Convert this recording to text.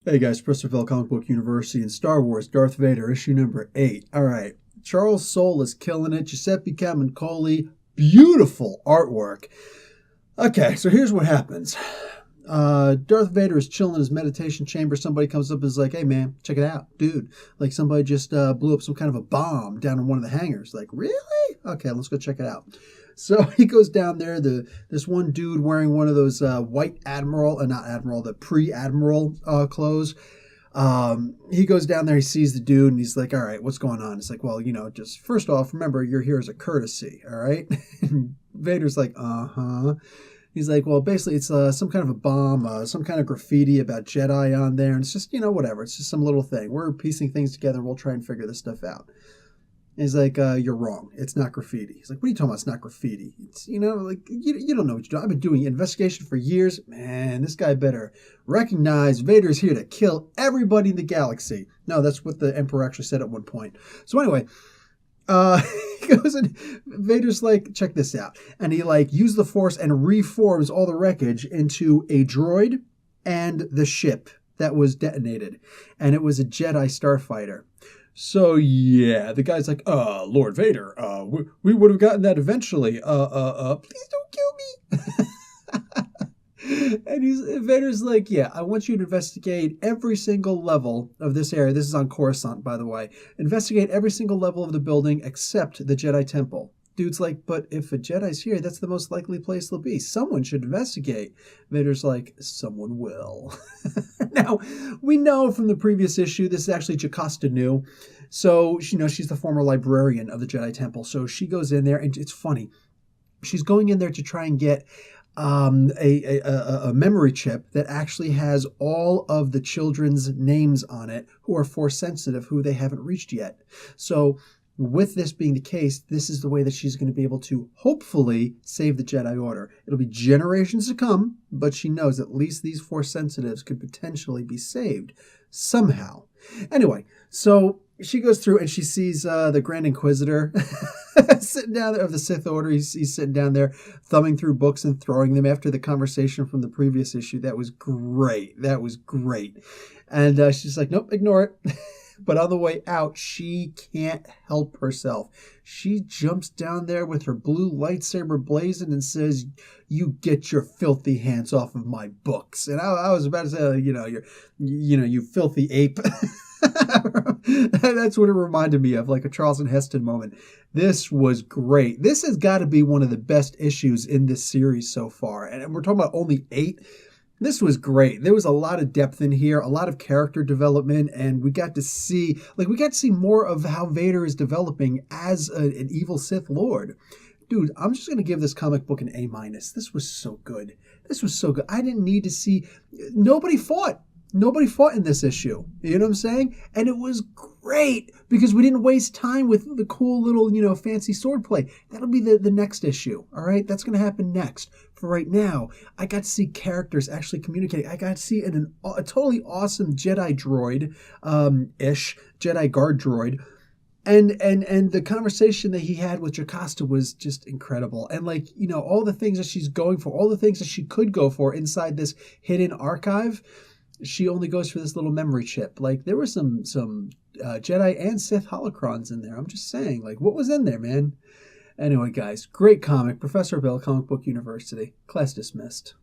Hey guys, Professor Bell, Comic Book University, and Star Wars Darth Vader, issue number 8. Alright, Charles Soule is killing it. Giuseppe Camuncoli, beautiful artwork. Okay, so here's what happens. Darth Vader is chilling in his meditation chamber. Somebody comes up and is like, hey man, check it out. Dude, like somebody just blew up some kind of a bomb down in one of the hangars. Like, really? Okay, let's go check it out. So he goes down there. This one dude wearing one of those white admiral, not admiral, the pre-admiral clothes. He goes down there. He sees the dude, and he's like, "All right, what's going on?" It's like, "Well, just first off, remember you're here as a courtesy, all right?" And Vader's like, "Uh-huh." He's like, "Well, basically, it's some kind of a bomb, some kind of graffiti about Jedi on there, and it's just whatever. It's just some little thing. We're piecing things together. We'll try and figure this stuff out." He's like, you're wrong. It's not graffiti. He's like, what are you talking about? It's not graffiti. It's, you don't know what you're doing. I've been doing investigation for years. Man, this guy better recognize Vader's here to kill everybody in the galaxy. No, that's what the Emperor actually said at one point. So anyway, he goes and Vader's like, check this out. And he uses the Force and reforms all the wreckage into a droid and the ship that was detonated. And it was a Jedi starfighter. So yeah, the guy's like, Lord Vader, we would have gotten that eventually. Please don't kill me. And Vader's like, yeah, I want you to investigate every single level of this area. This is on Coruscant, by the way. Investigate every single level of the building except the Jedi Temple. Dude's like, but if a Jedi's here, that's the most likely place they'll be. Someone should investigate. Vader's like, someone will. Now, we know from the previous issue, this is actually Jocasta Nu. So, she's the former librarian of the Jedi Temple. So she goes in there, and it's funny. She's going in there to try and get a memory chip that actually has all of the children's names on it who are Force sensitive, who they haven't reached yet. So with this being the case, this is the way that she's going to be able to hopefully save the Jedi Order. It'll be generations to come, but she knows at least these Force sensitives could potentially be saved somehow. Anyway, so she goes through and she sees the Grand Inquisitor sitting down there of the Sith Order. He's sitting down there thumbing through books and throwing them after the conversation from the previous issue. That was great. And she's like, nope, ignore it. But on the way out, she can't help herself. She jumps down there with her blue lightsaber blazing and says, "You get your filthy hands off of my books." And I was about to say, you filthy ape. That's what it reminded me of, like a Charlton Heston moment. This was great. This has got to be one of the best issues in this series so far. And we're talking about only 8. This was great. There was a lot of depth in here, a lot of character development, and we got to see more of how Vader is developing as an evil Sith Lord. Dude, I'm just going to give this comic book an A-. This was so good. I didn't need to see... Nobody fought in this issue. You know what I'm saying? And it was great because we didn't waste time with the cool little, fancy swordplay. That'll be the next issue. All right? That's going to happen next. For right now, I got to see characters actually communicating. I got to see a totally awesome Jedi droid, Jedi guard droid. And the conversation that he had with Jocasta was just incredible. And all the things that she's going for, all the things that she could go for inside this hidden archive, she only goes for this little memory chip. There were some Jedi and Sith holocrons in there. I'm just saying, what was in there, man? Anyway, guys, great comic. Professor Bell, Comic Book University. Class dismissed.